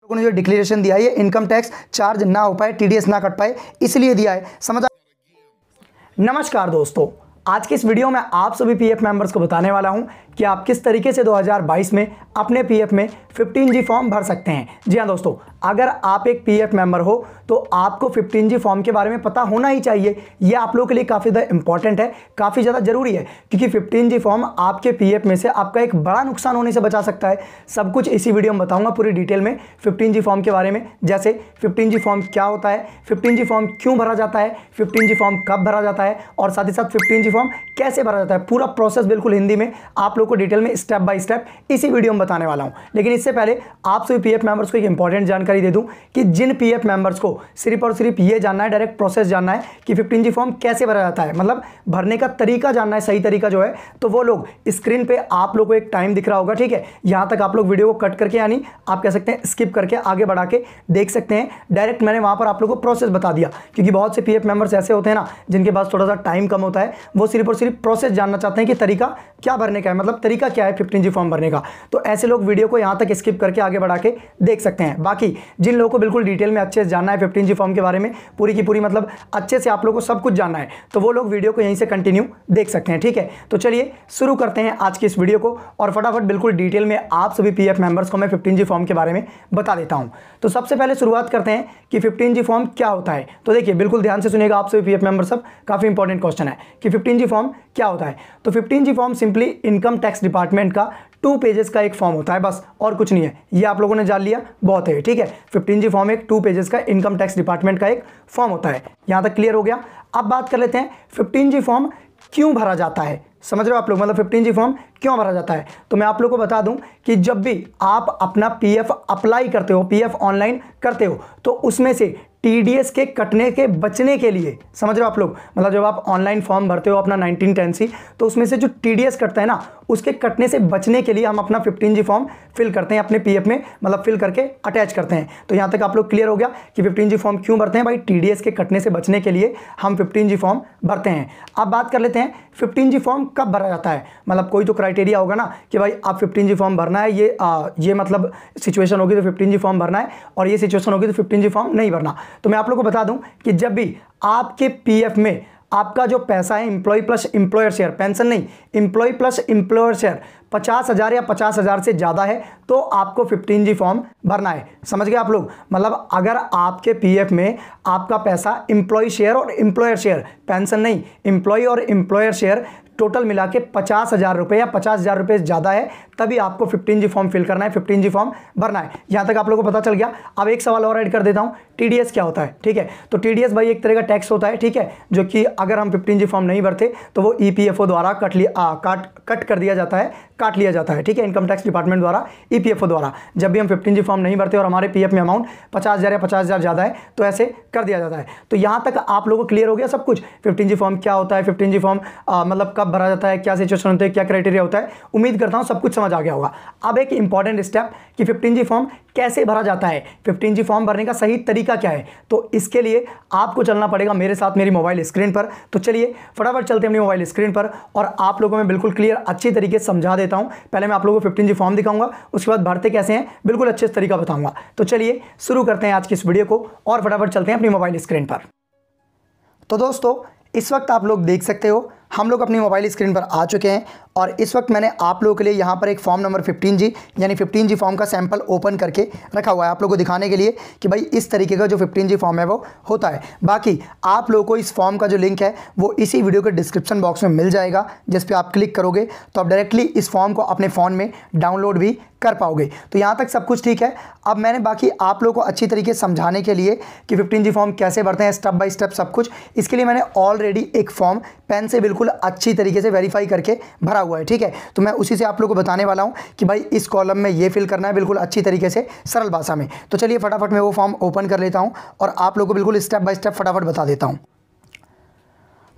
लोगों ने जो डिक्लेरेशन दिया है ये इनकम टैक्स चार्ज ना हो पाए, टीडीएस ना कट पाए, इसलिए दिया है। समझ। नमस्कार दोस्तों, आज की इस वीडियो में आप सभी पीएफ मेंबर्स को बताने वाला हूं कि आप किस तरीके से 2022 में अपने पीएफ में 15G फॉर्म भर सकते हैं। जी हां दोस्तों, अगर आप एक पीएफ मेंबर हो तो आपको 15G फॉर्म के बारे में पता होना ही चाहिए। यह आप लोगों के लिए काफ़ी ज़्यादा इंपॉर्टेंट है, काफ़ी ज़्यादा जरूरी है, क्योंकि 15G फॉर्म आपके पीएफ में से आपका एक बड़ा नुकसान होने से बचा सकता है। सब कुछ इसी वीडियो में बताऊंगा पूरी डिटेल में 15G फॉर्म के बारे में, जैसे 15G फॉर्म क्या होता है, 15G फॉर्म क्यों भरा जाता है, 15G फॉर्म कब भरा जाता है, और साथ ही साथ 15G फॉर्म कैसे भरा जाता है। पूरा प्रोसेस बिल्कुल हिंदी में आप लोग को डिटेल में स्टेप बाय स्टेप इसी वीडियो में बताने वाला हूं। लेकिन इससे पहले आप सभी पीएफ मेंबर्स को एक इंपॉर्टेंट जानकारी दे दूं कि जिन पीएफ मेंबर्स को सिर्फ और सिर्फ ये जानना है, डायरेक्ट प्रोसेस जानना है कि 15G फॉर्म कैसे भरा जाता है, मतलब भरने का तरीका जानना है, सही तरीका जो है, तो वो लोग स्क्रीन पे आप लोग को एक टाइम दिख रहा होगा, ठीक है। यहां तक आप लोग वीडियो को कट करके, यानी आप कह सकते हैं स्किप करके आगे बढ़ा के देख सकते हैं। डायरेक्ट मैंने वहां पर आप लोग को प्रोसेस बता दिया, क्योंकि बहुत से पीएफ मेंबर्स ऐसे होते हैं ना जिनके पास थोड़ा सा टाइम कम होता है, वो सिर्फ और सिर्फ प्रोसेस जानना चाहते हैं कि तरीका क्या भरने का है, मतलब तरीका क्या है 15G फॉर्म भरने का। तो ऐसे लोग वीडियो को यहां तक स्किप करके आगे बढ़ा के देख सकते हैं। बाकी जिन लोगों को बिल्कुल डिटेल में अच्छे से जानना है 15G फॉर्म के बारे में, पूरी की पूरी मतलब अच्छे से आप लोगों को सब कुछ जानना है, तो वो लोग वीडियो को यहीं से कंटिन्यू देख सकते हैं, ठीक है। तो चलिए शुरू करते हैं आज की इस वीडियो को, और फटाफट बिल्कुल डिटेल में आप सभी पीएफ मेंबर्स को मैं 15G फॉर्म के बारे में बता देता हूं। तो सबसे पहले शुरुआत करते हैं कि 15G फॉर्म क्या होता है। तो देखिए बिल्कुल ध्यान से सुनिएगा आप सभी पीएफ मेंबर सब, काफी इंपॉर्टेंट क्वेश्चन है कि 15G फॉर्म क्या होता है। तो 15G form simply income tax department का 2 पेजेस का एक फॉर्म होता है, बस और कुछ नहीं है। ये आप लोगों ने जान लिया, बहुत है, ठीक है। 15G फॉर्म एक 2 पेजेस का इनकम टैक्स डिपार्टमेंट का एक फॉर्म होता है। यहां तक क्लियर हो गया। अब बात कर लेते हैं 15G फॉर्म क्यों भरा जाता है। समझ रहे हो आप लोग, मतलब 15G फॉर्म क्यों भरा जाता है। तो मैं आप लोगों को बता दूं कि जब भी आप अपना पीएफ अप्लाई करते हो, पीएफ ऑनलाइन करते हो, तो उसमें से टीडीएस के कटने के बचने के लिए, समझ रहे हो आप लोग, मतलब जब आप ऑनलाइन फॉर्म भरते हो अपना 1910C, तो उसमें से जो टीडीएस कटता है ना, उसके कटने से बचने के लिए हम अपना 15G फॉर्म फिल करते हैं अपने पीएफ में, मतलब फिल करके अटैच करते हैं। तो यहां तक आप लोग क्लियर हो गया कि 15G फॉर्म क्यों भरते हैं। भाई टीडीएस के कटने से बचने के लिए हम 15G फॉर्म भरते हैं। अब बात कर लेते हैं 15G फॉर्म कब भरा जाता है। मतलब कोई तो क्राइटेरिया होगा ना कि भाई आप 15G फॉर्म भरना है, ये मतलब सिचुएशन होगी तो 15G फॉर्म भरना है, और ये सिचुएशन होगी तो 15G फॉर्म नहीं भरना। तो मैं आप लोगों को बता दूं कि जब भी आपके पीएफ में आपका जो पैसा है employ plus employer share, pension नहीं, एम्प्लॉय प्लस एम्प्लॉयर शेयर 50,000 या 50,000 से ज़्यादा है, तो आपको 15G फॉर्म भरना है। समझ गए आप लोग, मतलब अगर आपके पीएफ में आपका पैसा एम्प्लॉय शेयर और एम्प्लॉयर शेयर, पेंशन नहीं, एम्प्लॉय और एम्प्लॉयर शेयर टोटल मिला के 50,000 रुपये या 50,000 रुपये ज़्यादा है, तभी आपको 15G फॉर्म फिल करना है, 15G फॉर्म भरना है। यहाँ तक आप लोगों को पता चल गया। अब एक सवाल और ऐड कर देता हूँ, टीडीएस क्या होता है, ठीक है। तो टीडीएस भाई एक तरह का टैक्स होता है, ठीक है, जो कि अगर हम 15G फॉर्म नहीं भरते तो वो ईपीएफओ द्वारा कट कर दिया जाता है, काट लिया जाता है, ठीक है, इनकम टैक्स डिपार्टमेंट द्वारा, ईपीएफओ द्वारा। जब भी हम 15G फॉर्म नहीं भरते और हमारे पीएफ में अमाउंट 50,000 या 50,000 ज़्यादा है, तो ऐसे कर दिया जाता है। तो यहाँ तक आप लोगों को क्लियर हो गया सब कुछ, 15G फॉर्म क्या होता है, 15G फॉर्म मतलब कब भरा जाता है, क्या सिचुएशन होती है, क्या क्राइटेरिया होता है। उम्मीद करता हूँ सब कुछ समझ आ गया होगा। अब एक इंपॉर्टेंट स्टेप कि 15G फॉर्म कैसे भरा जाता है, 15G फॉर्म भरने का सही तरीका क्या है। तो इसके लिए आपको चलना पड़ेगा मेरे साथ मेरी मोबाइल स्क्रीन पर। तो चलिए फटाफट चलते हैं अपनी मोबाइल स्क्रीन पर, और आप लोगों को मैं बिल्कुल क्लियर अच्छी तरीके से समझा देता हूं। पहले मैं आप लोगों को 15G फॉर्म दिखाऊंगा, उसके बाद भरते कैसे हैं बिल्कुल अच्छे तरीका बताऊंगा। तो चलिए शुरू करते हैं आज की इस वीडियो को, और फटाफट चलते हैं अपनी मोबाइल स्क्रीन पर। तो दोस्तों इस वक्त आप लोग देख सकते हो हम लोग अपनी मोबाइल स्क्रीन पर आ चुके हैं, और इस वक्त मैंने आप लोगों के लिए यहाँ पर एक फॉर्म नंबर 15G यानी 15G फॉर्म का सैंपल ओपन करके रखा हुआ है आप लोगों को दिखाने के लिए कि भाई इस तरीके का जो 15G फॉर्म है वो होता है। बाकी आप लोगों को इस फॉर्म का जो लिंक है वो इसी वीडियो के डिस्क्रिप्शन बॉक्स में मिल जाएगा, जिस पर आप क्लिक करोगे तो आप डायरेक्टली इस फॉर्म को अपने फ़ोन में डाउनलोड भी कर पाओगे। तो यहाँ तक सब कुछ ठीक है। अब मैंने बाकी आप लोगों को अच्छी तरीके से समझाने के लिए कि 15G फॉर्म कैसे भरते हैं स्टेप बाय स्टेप सब कुछ, इसके लिए मैंने ऑलरेडी एक फॉर्म पेन से बिल्कुल अच्छी तरीके से वेरीफाई करके भरा हुआ है, ठीक है। तो मैं उसी से आप लोगों को बताने वाला हूं कि भाई इस कॉलम में ये फिल करना है बिल्कुल अच्छी तरीके से सरल भाषा में। तो चलिए फटाफट मैं वो फॉर्म ओपन कर लेता हूं और आप लोगों को बिल्कुल स्टेप बाय स्टेप फटाफट बता देता हूं।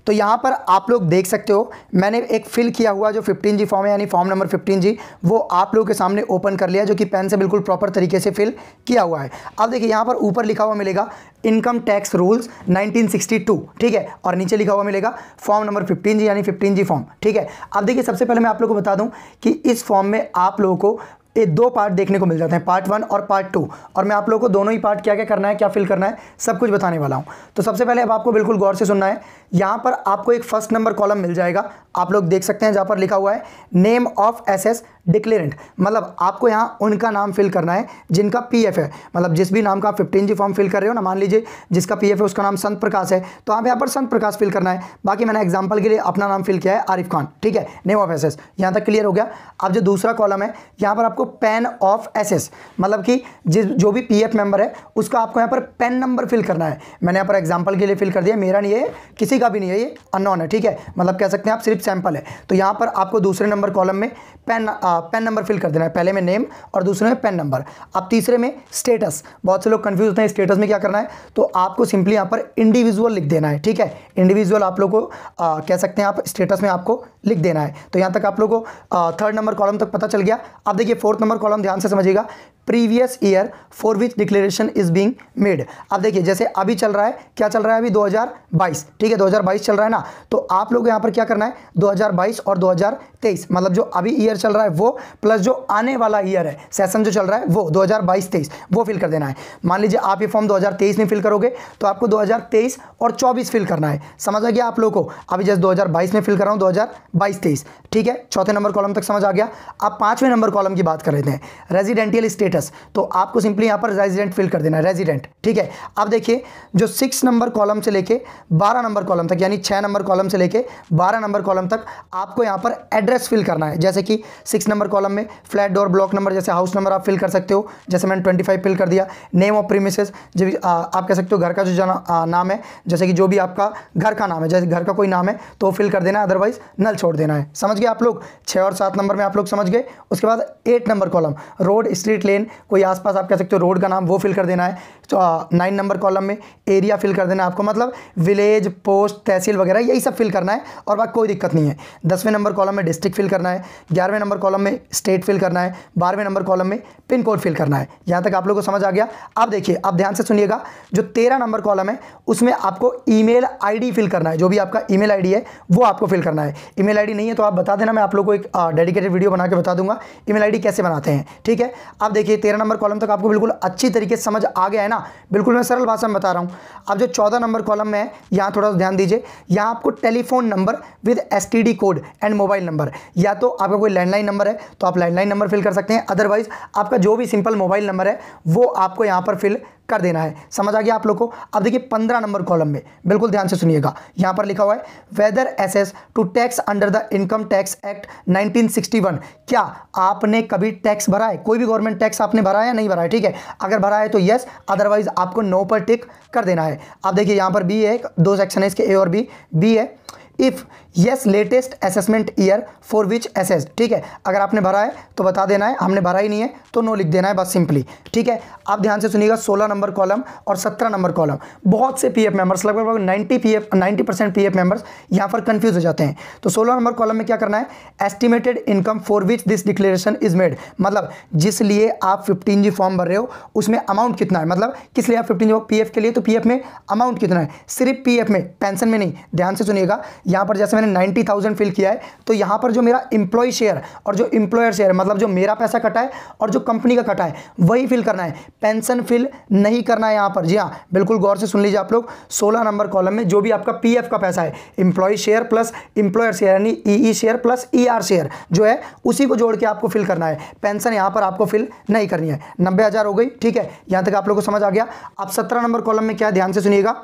तो यहाँ पर आप लोग देख सकते हो मैंने एक फिल किया हुआ जो 15G फॉर्म है यानी फॉर्म नंबर 15G, वो आप लोगों के सामने ओपन कर लिया, जो कि पेन से बिल्कुल प्रॉपर तरीके से फिल किया हुआ है। अब देखिए यहाँ पर ऊपर लिखा हुआ मिलेगा इनकम टैक्स रूल्स 1962, ठीक है, और नीचे लिखा हुआ मिलेगा फॉर्म नंबर 15G यानी 15G फॉर्म, ठीक है। अब देखिए सबसे पहले मैं आप लोगों को बता दूं कि इस फॉर्म में आप लोगों को ये दो पार्ट देखने को मिल जाते हैं, पार्ट 1 और पार्ट 2, और मैं आप लोगों को दोनों ही पार्ट क्या क्या करना है, क्या फिल करना है, सब कुछ बताने वाला हूँ। तो सबसे पहले अब आपको बिल्कुल गौर से सुनना है। यहाँ पर आपको एक फर्स्ट नंबर कॉलम मिल जाएगा, आप लोग देख सकते हैं जहाँ पर लिखा हुआ है नेम ऑफ एसएस डिक्लेरेंट, मतलब आपको यहाँ उनका नाम फिल करना है जिनका पीएफ है, मतलब जिस भी नाम का आप 15G फॉर्म फिल कर रहे हो ना, मान लीजिए जिसका पीएफ है उसका नाम संत प्रकाश है, तो आप यहाँ पर संत प्रकाश फिल करना है। बाकी मैंने एग्जांपल के लिए अपना नाम फिल किया है आरिफ खान, ठीक है, नेम ऑफ एसएस, यहाँ तक क्लियर हो गया। अब जो दूसरा कॉलम है यहाँ पर आपको पेन ऑफ एसएस, मतलब कि जो भी पीएफ मेंबर है उसका आपको यहाँ पर पेन नंबर फिल करना है। मैंने यहाँ पर एग्जाम्पल के लिए फिल कर दिया, मेरा नहीं है, किसी का भी नहीं है, ये अननोन है, ठीक है, मतलब कह सकते हैं आप सिर्फ सैंपल है। तो यहाँ पर आपको दूसरे नंबर कॉलम में पेन नंबर फिल कर देना है, पहले में नेम और दूसरे में पेन नंबर। अब तीसरे में स्टेटस, बहुत से लोग कंफ्यूज होते हैं स्टेटस में क्या करना है, तो आपको सिंपली यहाँ पर इंडिविजुअल लिख देना है, ठीक है, इंडिविजुअल आप लोग को कह सकते हैं आप स्टेटस में आपको लिख देना है। तो यहाँ तक आप लोग को थर्ड नंबर कॉलम तक पता चल गया। अब देखिए फोर्थ नंबर कॉलम ध्यान से समझिएगा, previous year for which declaration is being made. अब देखिए जैसे अभी चल रहा है, क्या चल रहा है अभी 2022, ठीक है, 2022 चल रहा है ना, तो आप लोग यहाँ पर क्या करना है 2022 और 2023, मतलब जो अभी ईयर चल रहा है वो प्लस जो आने वाला ईयर है, सेशन जो चल रहा है वो 2022-23 वो फिल कर देना है। मान लीजिए आप ये फॉर्म 2023 में फिल करोगे तो आपको 2023 और 24 फिल करना है, समझ आ गया आप लोगों को। अभी जैसे 2022 में फिल कर रहा हूँ 2022-23, ठीक है, चौथे नंबर कॉलम तक समझ आ गया। अब पांचवें नंबर कॉलम की बात कर रहे थे, रेजिडेंशियल स्टेटस, तो आपको सिंपली यहां पर रेजिडेंट फिल कर देना है, रेजिडेंट, ठीक है। अब देखिए जो 6 नंबर कॉलम से लेके 12 नंबर कॉलम तक, यानी 6 नंबर कॉलम से लेके 12 नंबर कॉलम तक आपको यहां पर एड्रेस फिल करना है। जैसे कि 6 नंबर कॉलम में फ्लैट डोर ब्लॉक नंबर, जैसे हाउस नंबर आप फिल कर सकते हो, जैसे मैंने 25 फिल कर दिया। नेम ऑफ प्रीमिसेस, जो आप कह सकते हो घर का जो नाम है, जैसे कि जो भी आपका घर का नाम है, जैसे घर का कोई नाम है तो फिल कर देना है, अदरवाइज नल छोड़ देना है। समझ गए आप लोग, 6 और 7 नंबर में आप लोग समझ गए। उसके बाद 8 नंबर कॉलम रोड स्ट्रीट लेन, कोई आसपास आप कह सकते हो रोड का नाम, वो फिल कर देना है। तो 9 नंबर कॉलम में एरिया फिल कर देना है आपको, मतलब विलेज, पोस्ट, तहसील वगैरह यही सब फिल करना है और बाकी कोई दिक्कत नहीं है। 10वें नंबर कॉलम में डिस्ट्रिक्ट फिल करना है, 11वें नंबर कॉलम में स्टेट फिल करना है, 12वें नंबर कॉलम में पिन कोड फिल करना है। यहाँ तक आप लोगों को समझ आ गया। अब देखिए, अब ध्यान से सुनिएगा, जो 13 नंबर कॉलम है उसमें आपको ईमेल आईडी फिल करना है, जो भी आपका ईमेल आईडी है वो आपको फिल करना है। ईमेल आईडी नहीं है तो आप बता देना, मैं आप लोगों को एक डेडिकेटेड वीडियो बना के बता दूंगा ईमेल आईडी कैसे बनाते हैं, ठीक है। अब देखिए 13 नंबर कॉलम तक आपको बिल्कुल अच्छी तरीके से समझ आ गया है ना, बिल्कुल मैं सरल भाषा में बता रहा हूँ। अब जो 14 नंबर कॉलम में है यहाँ थोड़ा सा ध्यान दीजिए, यहाँ आपको telephone number with STD code and mobile number, या तो आपका कोई लैंडलाइन नंबर है तो आप लैंडलाइन नंबर फिल कर सकते हैं, अदरवाइज आपका जो भी सिंपल मोबाइल नंबर है वो आपको यहाँ पर फिल कर देना है। समझ आ गया आप लोग को। अब देखिए 15 नंबर कॉलम में बिल्कुल ध्यान से सुनिएगा, यहाँ पर लिखा हुआ है whether assess to tax under the income tax act 1961, क्या आपने कभी टैक्स भरा है, कोई भी गवर्नमेंट टैक्स आपने भरा है या नहीं भरा है, ठीक है। अगर भरा है तो यस, अदरवाइज आपको नो पर टिक कर देना है। अब देखिए यहाँ पर बी है, 2 सेक्शन है इसके, ए और बी है। If yes latest assessment year for which assessed, ठीक है, अगर आपने भरा है तो बता देना है, हमने भरा ही नहीं है तो नो लिख देना है बस सिंपली, ठीक है। आप ध्यान से सुनिएगा, 16 नंबर कॉलम और 17 नंबर कॉलम, बहुत से पीएफ मेंबर्स, लगभग 90% पीएफ मेंबर्स यहाँ पर कंफ्यूज हो जाते हैं। तो 16 नंबर कॉलम में क्या करना है, estimated income for which this declaration is made, मतलब जिस लिए आप 15G फॉर्म भर रहे हो उसमें अमाउंट कितना है, मतलब किस लिए आप 15G पीएफ के लिए, तो पीएफ में अमाउंट कितना है, सिर्फ पीएफ में, पेंशन में नहीं। ध्यान से सुनिएगा, यहाँ पर जैसे मैंने 90,000 फिल किया है तो यहाँ पर जो मेरा एम्प्लॉय शेयर और जो एम्प्लॉयर शेयर, मतलब जो मेरा पैसा कटा है और जो कंपनी का कटा है वही फिल करना है, पेंशन फिल नहीं करना है यहाँ पर। जी हाँ, बिल्कुल गौर से सुन लीजिए आप लोग, 16 नंबर कॉलम में जो भी आपका पीएफ का पैसा है, employ share plus employer share यानी EE share plus ER share जो है उसी को जोड़ के आपको फिल करना है, पेंशन यहाँ पर आपको फिल नहीं करनी है। 90,000 हो गई, ठीक है, यहाँ तक आप लोग को समझ आ गया। अब 17 नंबर कॉलम में क्या है, ध्यान से सुनिएगा,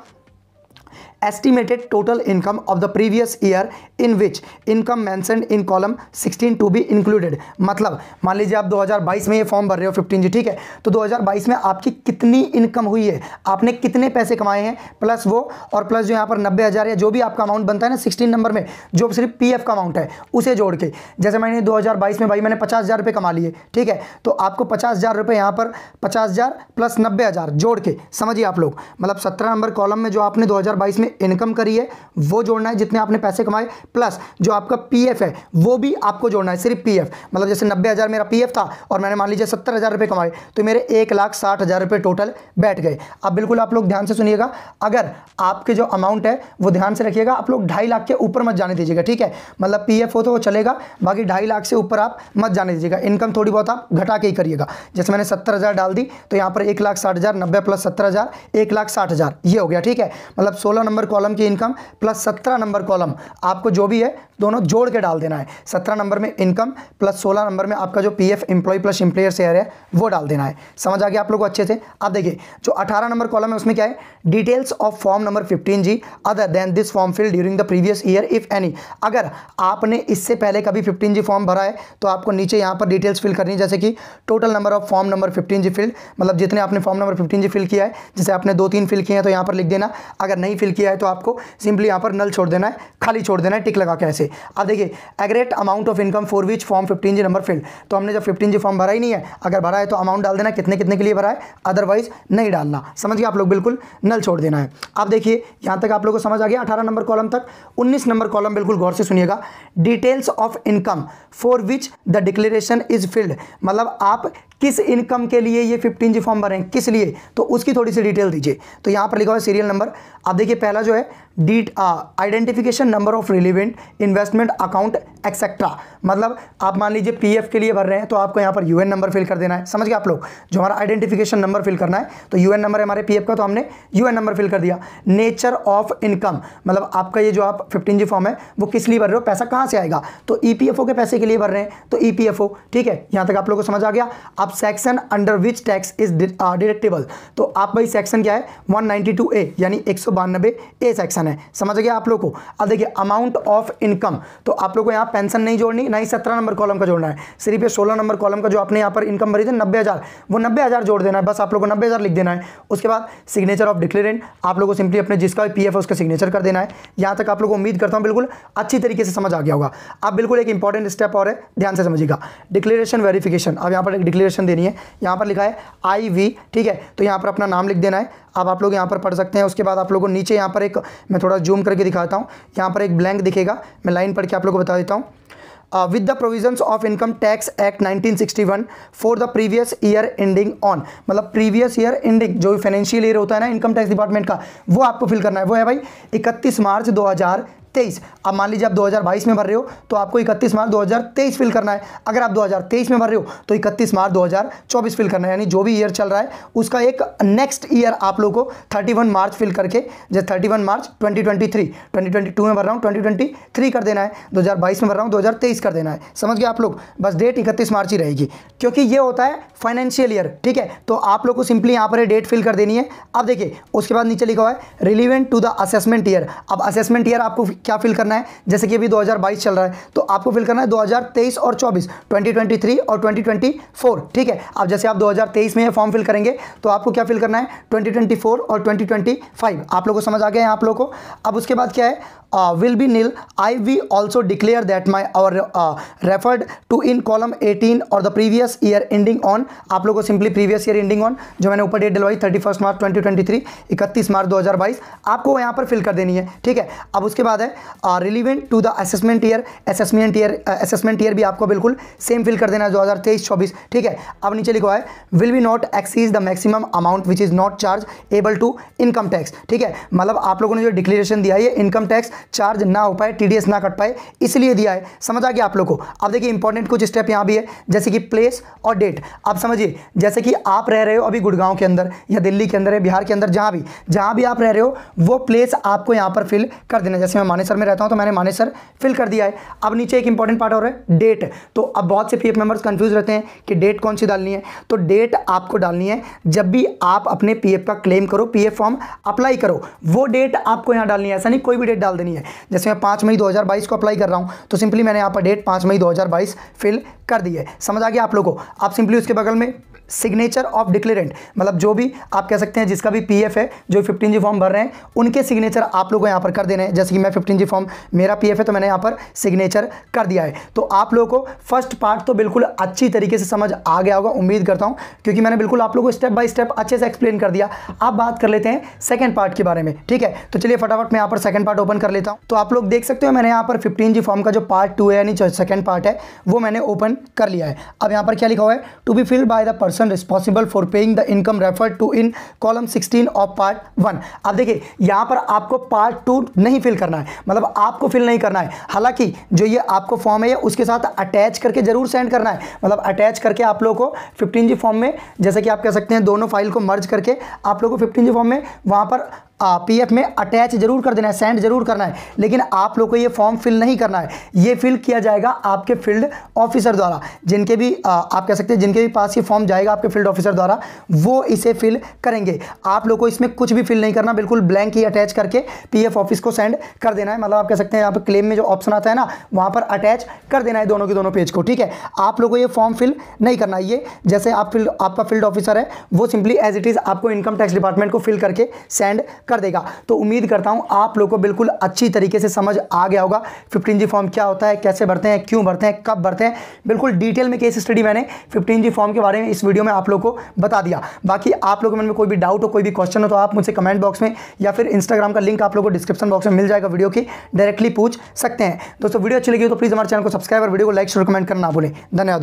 estimated total income of the previous year in which income mentioned in column 16 to be included, मतलब मान लीजिए आप 2022 में ये फॉर्म भर रहे हो 15G, ठीक है, तो 2022 में आपकी कितनी इनकम हुई है, आपने कितने पैसे कमाए हैं, प्लस वो और प्लस जो यहाँ पर 90,000 या जो भी आपका अमाउंट बनता है ना 16 नंबर में, जो सिर्फ पीएफ का अमाउंट है उसे जोड़ के, जैसे मैंने 2022 में भाई मैंने 50,000 रुपये कमा लिए, ठीक है, तो आपको 50,000 रुपये यहाँ पर 50,000 प्लस 90,000 जोड़ के, समझिए आप लोग, मतलब 17 नंबर कॉलम में जो आपने 2022 में इनकम करी है वो जोड़ना है, जितने आपने पैसे कमाए, प्लस जो आपका पीएफ है वो भी आपको जोड़ना है, सिर्फ पीएफ। मतलब जैसे 90,000 मेरा पीएफ था और मैंने मान लीजिए 70,000 रुपये कमाए, तो मेरे 1,60,000 रुपये टोटल बैठ गए। अब बिल्कुल आप लोग ध्यान से सुनिएगा, अगर आपके जो अमाउंट है वो ध्यान से रखिएगा, आप लोग 2.5 लाख के ऊपर मत जाने दीजिएगा, ठीक है। मतलब पीएफ हो तो वो चलेगा, बाकी 2.5 लाख से ऊपर आप मत जाने दीजिएगा। इनकम थोड़ी बहुत आप घटा के ही करिएगा। जैसे मैंने 70,000 डाल दी तो यहाँ पर 1,60,000, 90 प्लस 70,000 1,60,000 ये हो गया, ठीक है। मतलब 16 नंबर कॉलम की इनकम प्लस 17 नंबर कॉलम आपको जो भी है दोनों जोड़ के डाल देना है। 17 नंबर में इनकम प्लस 16 नंबर में आपका जो PF employ plus employer share है वो डाल देना है। समझ आ गया आप लोग को अच्छे से। अब देखिए जो 18 नंबर कॉलम है उसमें क्या है, details of form number 15G other than this form fill during the previous year if any. अगर आपने इससे पहले कभी 15G फॉर्म भरा है तो आपको नीचे यहाँ पर डिटेल्स फिल करनी है, जैसे कि total number of form number 15G field, मतलब जितने आपने फॉर्म नंबर 15G फिल किया है, जैसे आपने 2-3 फिल किए हैं तो यहाँ पर लिख देना। अगर नहीं फिल किया है तो आपको सिंपली यहाँ पर नल छोड़ देना है, खाली छोड़ देना है टिक लगा के ऐसे। अब देखिए एग्रेट amount of income for which form 15G number field, तो हमने जब 15G फॉर्म भरा ही नहीं है, अगर भरा है तो अमाउंट डाल देना कितने कितने के लिए भरा है, अदरवाइज नहीं डालना। समझ गए आप लोग, बिल्कुल नल छोड़ देना है। अब देखिए यहाँ तक आप लोगों को समझ आ गया 18 नंबर कॉलम तक। 19 नंबर कॉलम बिल्कुल गौर से सुनिएगा, details of income for which the declaration is filled, मतलब आप किस इनकम के लिए ये 15G फॉर्म भरें, किस लिए, तो उसकी थोड़ी सी डिटेल दीजिए। तो यहाँ पर लिखा हुआ है सीरियल नंबर। अब देखिए पहला जो है identification number of relevant investment account etcetera, मतलब आप मान लीजिए पीएफ के लिए भर रहे हैं तो आपको यहाँ पर यूएन नंबर फिल कर देना है। समझ गए आप लोग, जो हमारा आइडेंटिफिकेशन नंबर फिल करना है, तो यूएन नंबर है हमारे पीएफ का तो हमने यूएन नंबर फिल कर दिया। नेचर ऑफ इनकम, मतलब आपका ये जो आप 15G फॉर्म है वो किस लिए भर रहे हो, पैसा कहाँ से आएगा, तो ईपीएफओ के पैसे के लिए भर रहे हैं तो ईपीएफओ, ठीक है। यहाँ तक आप लोगों को समझ आ गया। अब section under which tax is deductible, तो आप भाई सेक्शन क्या है 192A यानी 192A सेक्शन है। समझ गया आप लोग को। अब देखिए अमाउंट ऑफ इनकम, तो आप लोग को यहाँ पेंशन नहीं जोड़नी, ना ही 17 नंबर कॉलम का जोड़ना है, सिर्फ ये 16 नंबर कॉलम का जो आपने यहाँ पर इनकम भरी थी 90,000, वो 90,000 जोड़ देना है, बस आप लोग को 90,000 लिख देना है। उसके बाद सिग्नेचर ऑफ डिक्लेरेंट, आप लोगों को सिंपली अपने जिसका पीएफ है उसका सिग्नेचर कर देना है। यहाँ तक आप लोग को उम्मीद करता हूँ बिल्कुल अच्छी तरीके से समझ आ गया होगा। अब बिल्कुल एक इंपॉर्टेंट स्टेप और है, ध्यान से समझिएगा, डिक्लेरेशन वेरिफिकेशन। अब यहाँ पर एक डिक्लेरेशन देनी है, यहाँ पर लिखा है IV, ठीक है, तो यहाँ पर अपना नाम लिख देना है। अब आप लोग यहाँ पर पढ़ सकते हैं। उसके बाद आप लोगों को नीचे यहाँ पर एक, मैं थोड़ा जूम करके दिखाता हूँ, यहाँ पर एक ब्लैंक दिखेगा, मैं लाइन पढ़ के आप लोगों को बता देता हूँ। with the provisions of Income Tax Act 1961 for the previous year ending on, मतलब प्रीवियस ईयर एंडिंग जो फाइनेंशियल ईयर होता है ना इनकम टैक्स डिपार्टमेंट का, वो आपको फिल करना है। वो है भाई 31 मार्च 2023। अब मान लीजिए आप 2022 में भर रहे हो तो आपको 31 मार्च 2023 फिल करना है। अगर आप 2023 में भर रहे हो तो 31 मार्च 2024 फिल करना है, यानी जो भी ईयर चल रहा है उसका एक नेक्स्ट ईयर आप लोगों को 31 मार्च फिल करके, जैसे 31 मार्च 2022 में भर रहा हूँ 2023 कर देना है, 2022 में भर रहा हूँ 2023 कर देना है। समझ गए आप लोग, बस डेट 31 मार्च ही रहेगी क्योंकि ये होता है फाइनेंशियल ईयर, ठीक है। तो आप लोग को सिंपली यहाँ पर डेट फिल कर देनी है। अब देखिए उसके बाद नीचे लिखा हुआ है relevant to the assessment year. अब असेसमेंट ईयर आपको क्या फिल करना है, जैसे कि अभी 2022 चल रहा है तो आपको फिल करना है 2023 और 24, 2023 और 2024, ठीक है। अब जैसे आप 2023 में फॉर्म फिल करेंगे तो आपको क्या फिल करना है 2024 और 2025। आप लोगों को समझ आ गया है आप लोगों को। अब उसके बाद क्या है, will be nil. I will also declare that my referred to in column 18 or the previous year ending on, आप लोगों को simply previous year ending on जो मैंने ऊपर डेट डलवाई 31 मार्च 2023, 31 मार्च 2022 आपको यहाँ पर फिल कर देनी है, ठीक है। अब उसके बाद है relevant to the assessment year, assessment year भी आपको बिल्कुल सेम फिल कर देना है 2023-24, ठीक है। अब नीचे लिखा है will be not exceed the maximum amount which is not chargeable to income tax, ठीक है। मतलब आप लोगों ने जो डिक्लेरेशन दिया है ये इनकम टैक्स चार्ज ना हो पाए, टीडीएस ना कट पाए, इसलिए दिया है। समझ आ गया आप लोग को। अब देखिए इंपॉर्टेंट कुछ स्टेप यहाँ भी है, जैसे कि प्लेस और डेट। आप समझिए जैसे कि आप रह रहे हो अभी गुड़गांव के अंदर या दिल्ली के अंदर या बिहार के अंदर, जहाँ भी आप रह रहे हो वो प्लेस आपको यहाँ पर फिल कर देना। जैसे मैं मानेसर में रहता हूँ तो मैंने मानेसर फिल कर दिया है। अब नीचे एक इंपॉर्टेंट पार्ट और है डेट। तो अब बहुत से पीएफ मेंबर्स कंफ्यूज रहते हैं कि डेट कौन सी डालनी है, तो डेट आपको डालनी है जब भी आप अपने पीएफ का क्लेम करो, पीएफ फॉर्म अप्लाई करो, वो डेट आपको यहाँ डालनी है। ऐसा नहीं कोई भी डेट डाल देनी है। जैसे मैं 5 मई 2022 को अप्लाई कर रहा हूँ तो सिंपली मैंने यहाँ पर डेट 5 मई 2022 फिल कर दी है। समझ आ गया आप लोगों को। आप सिंपली उसके बगल में सिग्नेचर ऑफ डिक्लेरेंट, मतलब जो भी आप कह सकते हैं जिसका भी पीएफ है, जो 15G फॉर्म भर रहे हैं उनके सिग्नेचर आप लोगों को यहाँ पर कर देने हैं। जैसे कि मैं 15G फॉर्म मेरा पीएफ है तो मैंने यहाँ पर सिग्नेचर कर दिया है। तो आप लोगों को फर्स्ट पार्ट तो बिल्कुल अच्छी तरीके से समझ आ गया होगा, उम्मीद करता हूँ, क्योंकि मैंने बिल्कुल आप लोगों को स्टेप बाय स्टेप अच्छे से एक्सप्लेन कर दिया। अब बात कर लेते हैं सेकंड पार्ट के बारे में, ठीक है। तो चलिए फटाफट मैं यहाँ पर सेकंड पार्ट ओपन कर लेता हूँ। तो आप लोग देख सकते हो मैंने यहाँ पर 15G फॉर्म का जो पार्ट 2 है यानी जो सेकंड पार्ट है वो मैंने ओपन कर लिया है। अब यहाँ पर क्या लिखा हुआ है, to be filled by the person responsible for paying the income referred to in column 16 of part 1। अब देखिए यहाँ पर आपको पार्ट 2 नहीं फिल करना है, मतलब आपको फिल नहीं करना है। हालांकि जो ये आपको फॉर्म है उसके साथ अटैच करके जरूर सेंड करना है, मतलब अटैच करके आप लोगों को 15G फॉर्म में, जैसे कि आप कह सकते हैं दोनों फाइल को मर्ज करके आप लोगों को 15G फॉर्म में वहाँ पर पीएफ में अटैच जरूर कर देना है, सेंड जरूर करना है। लेकिन आप लोग को ये फॉर्म फिल नहीं करना है, ये फिल किया जाएगा आपके फील्ड ऑफिसर द्वारा। जिनके भी आप कह सकते हैं जिनके भी पास ये फॉर्म जाएगा आपके फील्ड ऑफिसर द्वारा, वो इसे फिल करेंगे। आप लोग को इसमें कुछ भी फिल नहीं करना, बिल्कुल ब्लैंक ही अटैच करके पीएफ ऑफिस को सेंड कर देना है। मतलब आप कह सकते हैं यहाँ पर क्लेम में जो ऑप्शन आता है ना, वहाँ पर अटैच कर देना है दोनों के दोनों पेज को, ठीक है। आप लोग को ये फॉर्म फिल नहीं करना है। ये जैसे आपका फील्ड ऑफिसर है वो सिंपली एज इट इज़ आपको इनकम टैक्स डिपार्टमेंट को फिल करके सेंड कर देगा। तो उम्मीद करता हूं आप लोगों को बिल्कुल अच्छी तरीके से समझ आ गया होगा 15G फॉर्म क्या होता है, कैसे भरते हैं, क्यों भरते हैं, कब भरते हैं। बिल्कुल डिटेल में केस स्टडी मैंने 15G फॉर्म के बारे में इस वीडियो में आप लोगों को बता दिया। बाकी आप लोगों के मन में कोई भी डाउट हो, कोई भी क्वेश्चन हो तो आप मुझसे कमेंट बॉक्स में या फिर इंस्टाग्राम का लिंक आप लोगों को डिस्क्रिप्शन बॉक्स में मिल जाएगा वीडियो की, डायरेक्टली पूछ सकते हैं। दोस्तों वीडियो अच्छी लगी तो प्लीज़ हमारे चैनल को सब्सक्राइब और वीडियो को लाइक शेयर कमेंट करना ना भूलें। धन्यवाद।